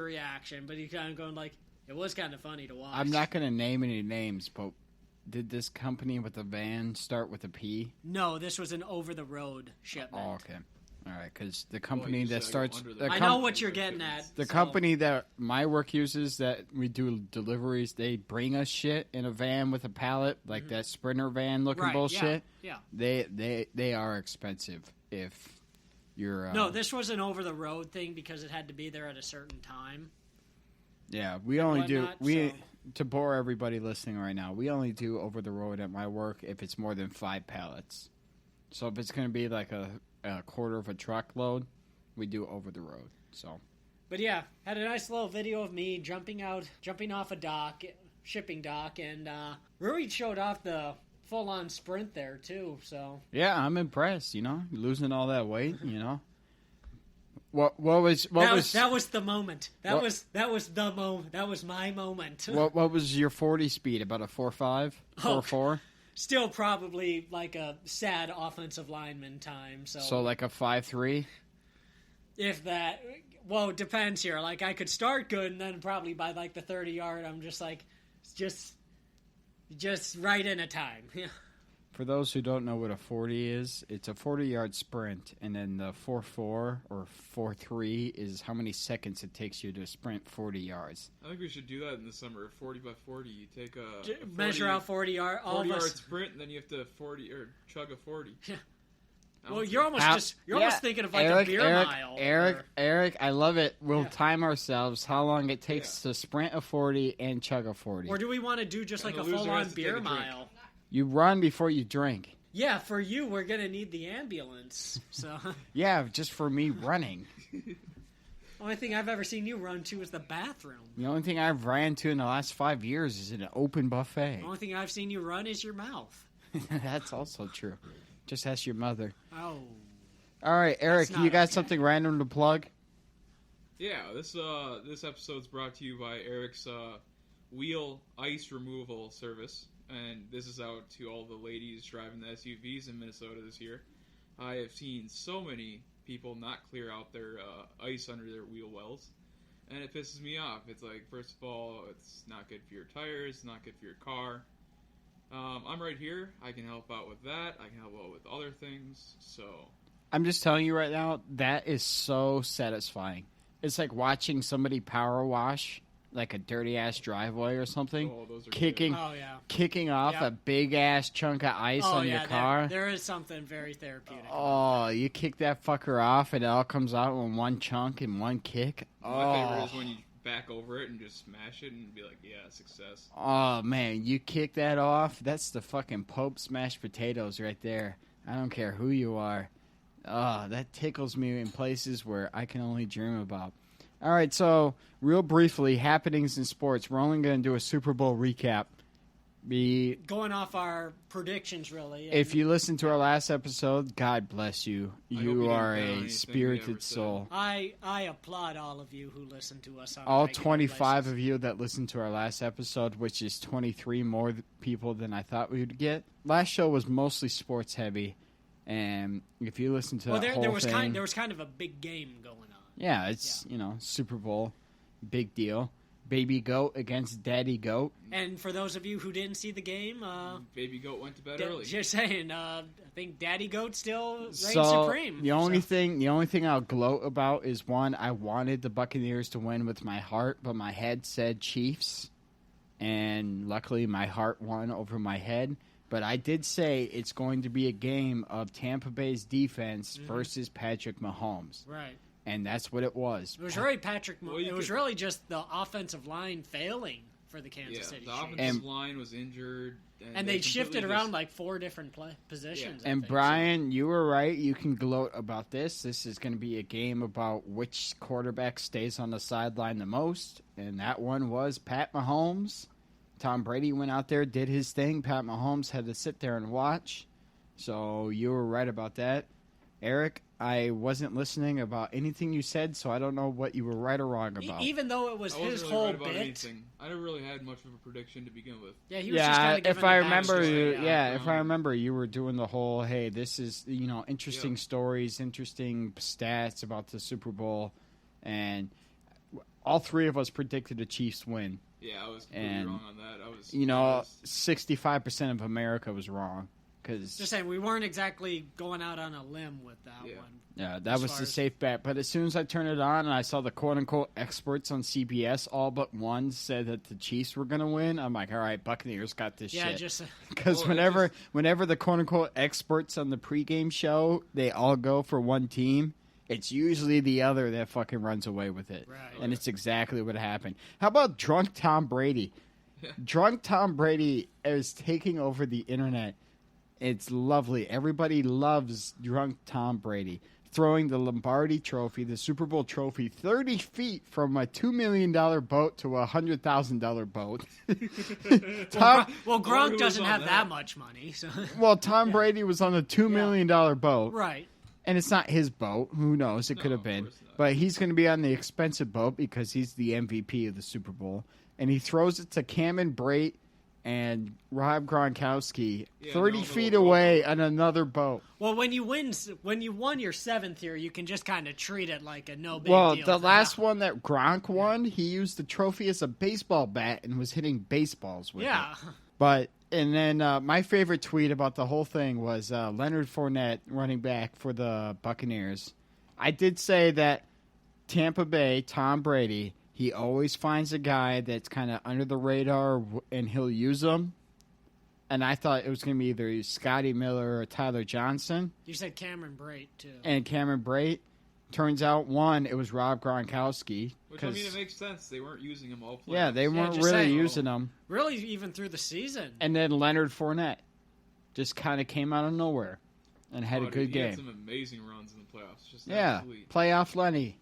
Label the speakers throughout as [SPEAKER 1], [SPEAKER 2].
[SPEAKER 1] reaction, but he's kind of going like, it was kind of funny to watch.
[SPEAKER 2] I'm not going to name any names, but did this company with the van start with a P?
[SPEAKER 1] No, this was an over-the-road shipment.
[SPEAKER 2] Oh, okay. All right, because the company that starts...
[SPEAKER 1] I know what you're getting at.
[SPEAKER 2] The company that my work uses, that we do deliveries, they bring us shit in a van with a pallet, like that Sprinter van looking bullshit.
[SPEAKER 1] Yeah.
[SPEAKER 2] They are expensive if you're...
[SPEAKER 1] No, this was an over-the-road thing because it had to be there at a certain time.
[SPEAKER 2] Yeah, we only do... To bore everybody listening right now, we only do over-the-road at my work if it's more than 5 pallets. So if it's going to be like a quarter of a truckload, we do over the road. So,
[SPEAKER 1] but yeah, had a nice little video of me jumping off a shipping dock, and Rui showed off the full-on sprint there too. So
[SPEAKER 2] yeah, I'm impressed. Losing all that weight. What was
[SPEAKER 1] the moment. That was my moment.
[SPEAKER 2] What was your 40 speed? About a 4.5, 4.4?
[SPEAKER 1] Still probably like a sad offensive lineman time. So
[SPEAKER 2] like a 5.3?
[SPEAKER 1] If that... Well, it depends here. Like, I could start good, and then probably by like the 30-yard, I'm just like... Just right in a time.
[SPEAKER 2] For those who don't know what a 40 is, it's a 40-yard sprint, and then the 4.4 or 4.3 is how many seconds it takes you to sprint 40 yards.
[SPEAKER 3] I think we should do that in the summer. 40 by 40. You take a
[SPEAKER 1] measure out 40 yard
[SPEAKER 3] sprint, and then you have to chug a 40.
[SPEAKER 1] Yeah. Well, you're almost thinking of like a beer mile.
[SPEAKER 2] Eric, I love it. We'll time ourselves how long it takes to sprint a 40 and chug a 40.
[SPEAKER 1] Or do we want to do just like a full-on beer mile?
[SPEAKER 2] You run before you drink.
[SPEAKER 1] Yeah, for you, we're going to need the ambulance. So
[SPEAKER 2] yeah, just for me running.
[SPEAKER 1] Only thing I've ever seen you run to is the bathroom.
[SPEAKER 2] The only thing I've ran to in the last 5 years is an open buffet.
[SPEAKER 1] The only thing I've seen you run is your mouth.
[SPEAKER 2] That's also true. Just ask your mother.
[SPEAKER 1] Oh.
[SPEAKER 2] All right, Eric, you got something random to plug?
[SPEAKER 3] Yeah, this episode's brought to you by Eric's wheel ice removal service. And this is out to all the ladies driving the SUVs in Minnesota this year. I have seen so many people not clear out their ice under their wheel wells. And it pisses me off. It's like, first of all, it's not good for your tires, not good for your car. I'm right here. I can help out with that. I can help out with other things. So
[SPEAKER 2] I'm just telling you right now, that is so satisfying. It's like watching somebody power wash like a dirty ass driveway or something, kicking off a big ass chunk of ice on your car.
[SPEAKER 1] There is something very therapeutic.
[SPEAKER 2] Oh, you kick that fucker off and it all comes out in one chunk in one kick.
[SPEAKER 3] My favorite is when you back over it and just smash it and be like, yeah, success.
[SPEAKER 2] Oh man, you kick that off. That's the fucking Pope's mashed potatoes right there. I don't care who you are. Oh, that tickles me in places where I can only dream about. All right, so real briefly, happenings in sports. We're only going to do a Super Bowl recap.
[SPEAKER 1] Going off our predictions, really.
[SPEAKER 2] If you listen to our last episode, God bless you. You are a spirited soul.
[SPEAKER 1] I applaud all of you who listen to us on
[SPEAKER 2] all 25 of you that listened to our last episode, which is 23 more people than I thought we would get. Last show was mostly sports heavy, and if you listen to that whole thing...
[SPEAKER 1] there was kind of a big game going on.
[SPEAKER 2] Yeah, it's, Super Bowl, big deal. Baby Goat against Daddy Goat.
[SPEAKER 1] And for those of you who didn't see the game...
[SPEAKER 3] Baby Goat went to bed early.
[SPEAKER 1] Just saying, I think Daddy Goat still reigns supreme.
[SPEAKER 2] The only thing I'll gloat about is, one, I wanted the Buccaneers to win with my heart, but my head said Chiefs. And luckily my heart won over my head. But I did say it's going to be a game of Tampa Bay's defense versus Patrick Mahomes.
[SPEAKER 1] Right.
[SPEAKER 2] And that's what it was.
[SPEAKER 1] It was really it was really just the offensive line failing for the Kansas City Chiefs.
[SPEAKER 3] The offensive line was injured.
[SPEAKER 1] And they shifted around like 4 different positions.
[SPEAKER 2] Yeah. And Brian, you were right. You can gloat about this. This is going to be a game about which quarterback stays on the sideline the most. And that one was Pat Mahomes. Tom Brady went out there, did his thing. Pat Mahomes had to sit there and watch. So you were right about that. Eric, I wasn't listening about anything you said, so I don't know what you were right or wrong about.
[SPEAKER 1] Even though it was his
[SPEAKER 3] really
[SPEAKER 1] whole
[SPEAKER 3] right about
[SPEAKER 1] bit.
[SPEAKER 3] Anything. I never really had much of a prediction to begin with.
[SPEAKER 1] Yeah, he was just kind of
[SPEAKER 2] if I remember, you were doing the whole, hey, this is, interesting stories, interesting stats about the Super Bowl, and all three of us predicted the Chiefs win.
[SPEAKER 3] Yeah, I was completely wrong on that. I was,
[SPEAKER 2] 65% of America was wrong. Cause,
[SPEAKER 1] just saying, we weren't exactly going out on a limb with that one.
[SPEAKER 2] Yeah, that was the safe bet. But as soon as I turned it on and I saw the quote-unquote experts on CBS, all but one said that the Chiefs were going to win, I'm like, all right, Buccaneers got this shit.
[SPEAKER 1] Yeah,
[SPEAKER 2] because whenever the quote-unquote experts on the pregame show, they all go for one team, it's usually the other that fucking runs away with it.
[SPEAKER 1] Right.
[SPEAKER 2] And it's exactly what happened. How about drunk Tom Brady? Drunk Tom Brady is taking over the internet. It's lovely. Everybody loves drunk Tom Brady. Throwing the Lombardi trophy, the Super Bowl trophy, 30 feet from a $2 million boat to a $100,000 boat.
[SPEAKER 1] Gronk doesn't have that much money. So.
[SPEAKER 2] Well, Tom Brady was on a $2 million boat.
[SPEAKER 1] Right.
[SPEAKER 2] And it's not his boat. Who knows? It could have been. But he's going to be on the expensive boat because he's the MVP of the Super Bowl. And he throws it to Cameron Brate and Rob Gronkowski 30 feet away on another boat.
[SPEAKER 1] Well, when you won your seventh year, you can just kind of treat it like a no big
[SPEAKER 2] deal. Well, the last one that Gronk won, he used the trophy as a baseball bat and was hitting baseballs with it. But, and then my favorite tweet about the whole thing was Leonard Fournette, running back for the Buccaneers. I did say that Tampa Bay, Tom Brady, he always finds a guy that's kind of under the radar, and he'll use them. And I thought it was going to be either Scotty Miller or Tyler Johnson.
[SPEAKER 1] You said Cameron Brate, too.
[SPEAKER 2] And Cameron Brate. Turns out, it was Rob Gronkowski.
[SPEAKER 3] Which, I mean, it makes sense. They weren't using him all playoffs.
[SPEAKER 2] Yeah, they weren't really using him.
[SPEAKER 1] Really, even through the season.
[SPEAKER 2] And then Leonard Fournette just kind of came out of nowhere and had a good game. He
[SPEAKER 3] had some amazing runs in the playoffs. Just
[SPEAKER 2] playoff Lenny.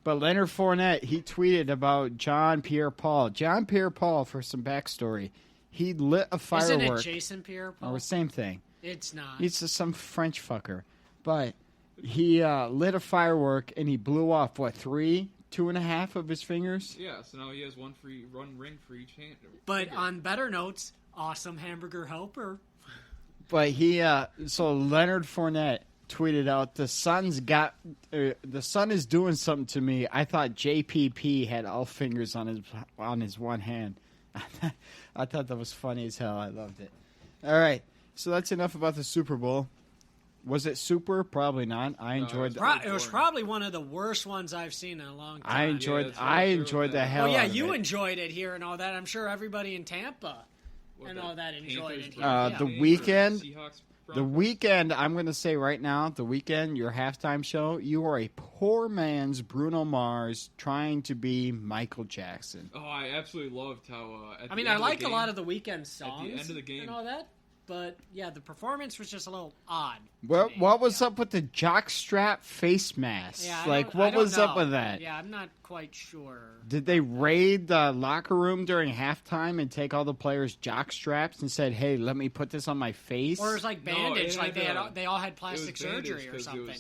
[SPEAKER 2] But Leonard Fournette, he tweeted about John Pierre-Paul. John Pierre-Paul, for some backstory, he lit a firework.
[SPEAKER 1] Isn't it Jason Pierre-Paul?
[SPEAKER 2] Or same thing.
[SPEAKER 1] It's not.
[SPEAKER 2] He's just some French fucker. But he lit a firework, and he blew off, 2.5 of his fingers?
[SPEAKER 3] Yeah, so now he has one ring for each hand.
[SPEAKER 1] But on better notes, awesome hamburger helper.
[SPEAKER 2] But so Leonard Fournette tweeted out, the sun is doing something to me. I thought JPP had all fingers on his one hand. I thought that was funny as hell. I loved it. All right, so that's enough about the Super Bowl. Was it super? Probably not. I enjoyed.
[SPEAKER 1] It was probably one of the worst ones I've seen in a long time.
[SPEAKER 2] I enjoyed the hell.
[SPEAKER 1] Oh yeah,
[SPEAKER 2] out of
[SPEAKER 1] you
[SPEAKER 2] it.
[SPEAKER 1] enjoyed it here and all that. I'm sure everybody in Tampa all that enjoyed it.
[SPEAKER 2] The weekend. The weekend, I'm going to say right now, the weekend, your halftime show, you are a poor man's Bruno Mars trying to be Michael Jackson.
[SPEAKER 3] Oh, I absolutely loved how...
[SPEAKER 1] I like a lot of the weekend songs
[SPEAKER 3] at the end of the game
[SPEAKER 1] and all that, but yeah, the performance was just a little odd.
[SPEAKER 2] What was up with the jockstrap face mask?
[SPEAKER 1] Yeah,
[SPEAKER 2] what was up with that?
[SPEAKER 1] Yeah, I'm not quite sure.
[SPEAKER 2] Did they raid the locker room during halftime and take all the players' jockstraps and said, "Hey, let me put this on my face"?
[SPEAKER 1] Or it was like bandage, they all had plastic surgery or something.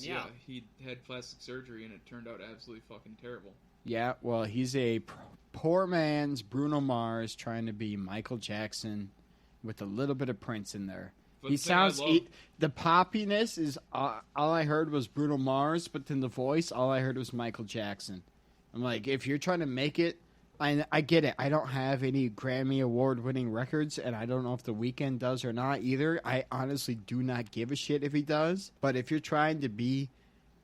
[SPEAKER 3] He had plastic surgery and it turned out absolutely fucking terrible.
[SPEAKER 2] Yeah, well, he's a poor man's Bruno Mars trying to be Michael Jackson with a little bit of Prince in there.
[SPEAKER 3] But
[SPEAKER 2] he sounds the poppiness is all I heard was Bruno Mars, but then the voice, all I heard was Michael Jackson. I'm like, if you're trying to make it, I get it. I don't have any Grammy Award-winning records, and I don't know if The Weeknd does or not either. I honestly do not give a shit if he does. But if you're trying to be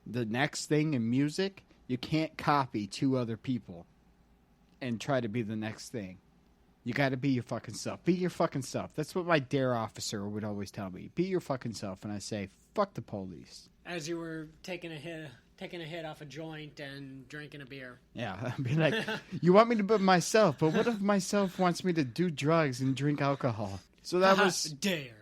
[SPEAKER 2] the next thing in music, you can't copy two other people and try to be the next thing. You got to be your fucking self. Be your fucking self. That's what my DARE officer would always tell me. Be your fucking self. And I say, fuck the police.
[SPEAKER 1] As you were taking a hit off a joint and drinking a beer.
[SPEAKER 2] Yeah, I'd be like, you want me to be myself, but what if myself wants me to do drugs and drink alcohol? So that was
[SPEAKER 1] DARE.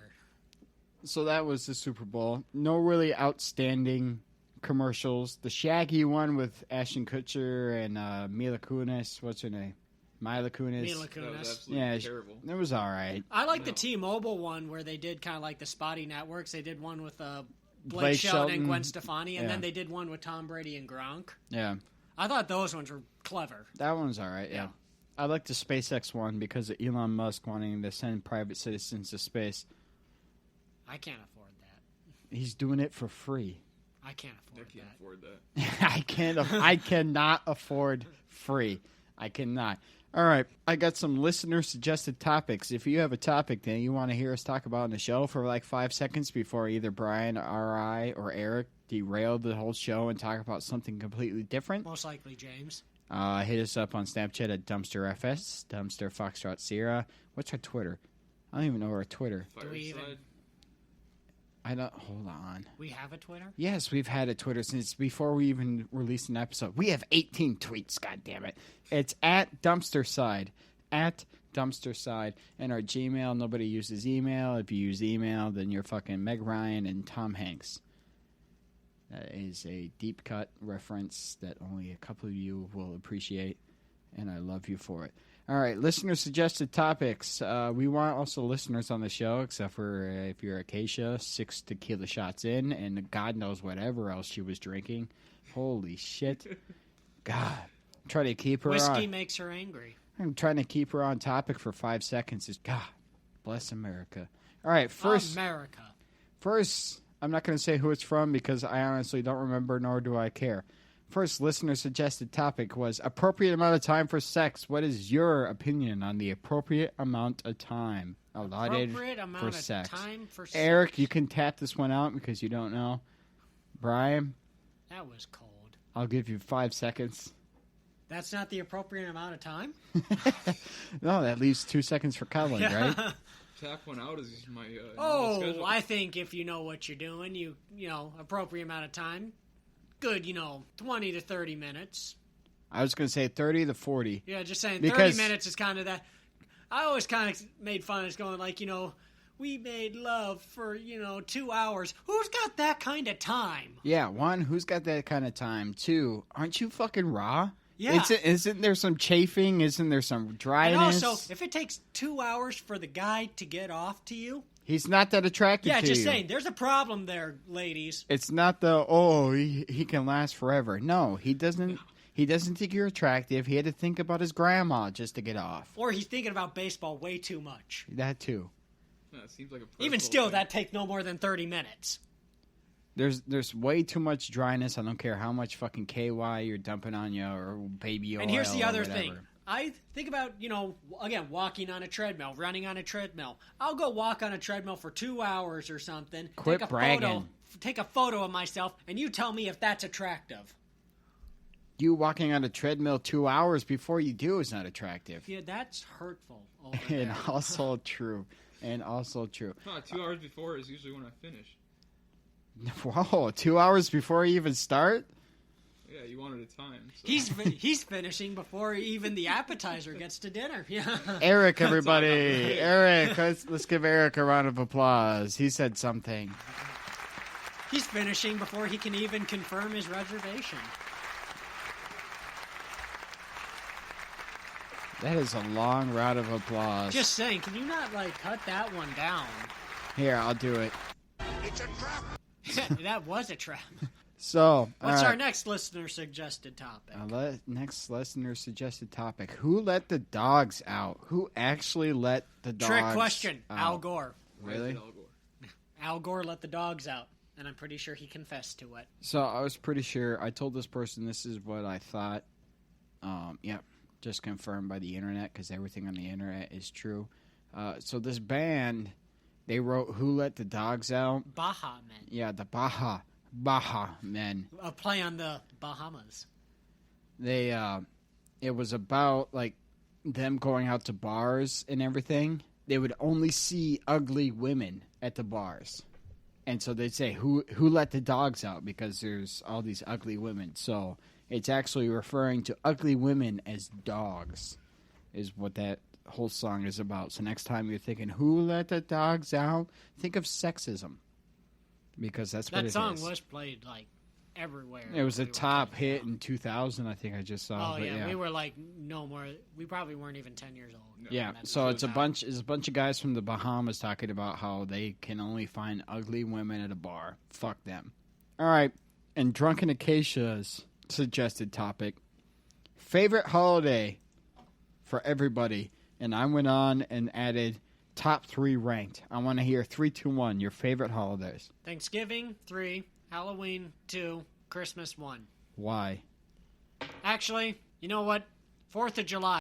[SPEAKER 2] So that was the Super Bowl. No really outstanding commercials. The Shaggy one with Ashton Kutcher and Mila Kunis. What's her name? Mila Kunis.
[SPEAKER 3] That was absolutely terrible.
[SPEAKER 2] It was all right.
[SPEAKER 1] I like the T-Mobile one where they did kind of like the spotty networks. They did one with Blake Shelton and Gwen Stefani, and then they did one with Tom Brady and Gronk.
[SPEAKER 2] Yeah.
[SPEAKER 1] I thought those ones were clever.
[SPEAKER 2] That one's all right, yeah. I like the SpaceX one because of Elon Musk wanting to send private citizens to space.
[SPEAKER 1] I can't afford that.
[SPEAKER 2] He's doing it for free.
[SPEAKER 1] I can't afford that.
[SPEAKER 3] I can't afford that.
[SPEAKER 2] I cannot afford free. I cannot. All right, I got some listener-suggested topics. If you have a topic that you want to hear us talk about on the show for like 5 seconds before either Brian or I or Eric derail the whole show and talk about something completely different,
[SPEAKER 1] Most likely, James.
[SPEAKER 2] hit us up on Snapchat at DumpsterFS, Dumpster Foxtrot Sierra. What's our Twitter? I don't even know our Twitter.
[SPEAKER 1] Do we even?
[SPEAKER 2] I don't. Hold on.
[SPEAKER 1] We have a Twitter?
[SPEAKER 2] Yes, we've had a Twitter since before we even released an episode. We have 18 tweets, god damn it. It's at Dumpsterside. At Dumpsterside. And our Gmail, nobody uses email. If you use email, then you're fucking Meg Ryan and Tom Hanks. That is a deep cut reference that only a couple of you will appreciate, and I love you for it. All right, listener-suggested topics. We want also listeners on the show, except for if you're Acacia, 6 tequila shots in, and God knows whatever else she was drinking. Holy shit. God. I'm trying to keep her
[SPEAKER 1] Whiskey
[SPEAKER 2] on.
[SPEAKER 1] makes her angry.
[SPEAKER 2] I'm trying to keep her on topic for 5 seconds. God, bless America. All right, first, I'm not going to say who it's from because I honestly don't remember, nor do I care. First listener-suggested topic was appropriate amount of time for sex. What is your opinion on the appropriate amount of time allotted for sex? Eric, you can tap this one out because you don't know. Brian?
[SPEAKER 1] That was cold.
[SPEAKER 2] I'll give you 5 seconds.
[SPEAKER 1] That's not the appropriate amount of time?
[SPEAKER 2] No, that leaves 2 seconds for cuddling, right?
[SPEAKER 3] Tap one out is my
[SPEAKER 1] schedule. I think if you know what you're doing, you know, appropriate amount of time. Good, 20 to 30 minutes.
[SPEAKER 2] I was going to say 30 to 40.
[SPEAKER 1] Yeah, just saying 30 minutes is kind of that. I always kind of made fun of it going like, we made love for, 2 hours. Who's got that kind of time?
[SPEAKER 2] Yeah, 1, who's got that kind of time? 2, aren't you fucking raw?
[SPEAKER 1] Yeah.
[SPEAKER 2] Isn't there some chafing? Isn't there some dryness?
[SPEAKER 1] And also, if it takes 2 hours for the guy to get off to you...
[SPEAKER 2] He's not that attractive to you.
[SPEAKER 1] Yeah, just saying. There's a problem there, ladies.
[SPEAKER 2] It's not he can last forever. No, he doesn't. He doesn't think you're attractive. He had to think about his grandma just to get off.
[SPEAKER 1] Or he's thinking about baseball way too much.
[SPEAKER 2] That too.
[SPEAKER 3] That seems like a
[SPEAKER 1] even still, that take no more than 30 minutes.
[SPEAKER 2] There's way too much dryness. I don't care how much fucking KY you're dumping on you or baby oil.
[SPEAKER 1] And here's the other thing. I think about, again, walking on a treadmill, running on a treadmill. I'll go walk on a treadmill for 2 hours or something.
[SPEAKER 2] Quit bragging.
[SPEAKER 1] Take a photo of myself, and you tell me if that's attractive.
[SPEAKER 2] You walking on a treadmill 2 hours before you do is not attractive.
[SPEAKER 1] Yeah, that's hurtful.
[SPEAKER 2] And also true. And also true.
[SPEAKER 3] 2 hours before is usually when I finish.
[SPEAKER 2] Whoa, 2 hours before you even start?
[SPEAKER 3] Yeah, you wanted a time. So.
[SPEAKER 1] He's finishing before even the appetizer gets to dinner. Yeah.
[SPEAKER 2] Eric, everybody. Eric, let's give Eric a round of applause. He said something.
[SPEAKER 1] He's finishing before he can even confirm his reservation.
[SPEAKER 2] That is a long round of applause.
[SPEAKER 1] Just saying, can you not, cut that one down?
[SPEAKER 2] Here, I'll do it.
[SPEAKER 4] It's a trap!
[SPEAKER 1] That was a trap.
[SPEAKER 2] So,
[SPEAKER 1] what's our next listener-suggested topic?
[SPEAKER 2] Next listener-suggested topic. Who let the dogs out? Who actually let the dogs
[SPEAKER 1] Trick question.
[SPEAKER 2] out?
[SPEAKER 1] Al Gore.
[SPEAKER 2] Really?
[SPEAKER 1] Al Gore let the dogs out, and I'm pretty sure he confessed to it.
[SPEAKER 2] So, I was pretty sure. I told this person this is what I thought. Just confirmed by the internet, because everything on the internet is true. So, this band, they wrote Who Let the Dogs Out?
[SPEAKER 1] Baha Men.
[SPEAKER 2] Yeah, the Baha Men.
[SPEAKER 1] A play on the Bahamas.
[SPEAKER 2] They, it was about, them going out to bars and everything. They would only see ugly women at the bars. And so they'd say, who let the dogs out? Because there's all these ugly women. So it's actually referring to ugly women as dogs, is what that whole song is about. So next time you're thinking, who let the dogs out? Think of sexism. Because that's what it is.
[SPEAKER 1] That song was played, everywhere.
[SPEAKER 2] It was a top hit in 2000, I think I just saw.
[SPEAKER 1] Oh, yeah. We were, no more. We probably weren't even 10 years old.
[SPEAKER 3] No.
[SPEAKER 2] Yeah, so it's a bunch of guys from the Bahamas talking about how they can only find ugly women at a bar. Fuck them. All right, and Drunken Acacia's suggested topic. Favorite holiday for everybody. And I went on and added top 3 ranked. I want to hear 3, 2, 1, your favorite holidays.
[SPEAKER 1] Thanksgiving, 3. Halloween, 2. Christmas, 1.
[SPEAKER 2] Why?
[SPEAKER 1] Actually, you know what? 4th of July.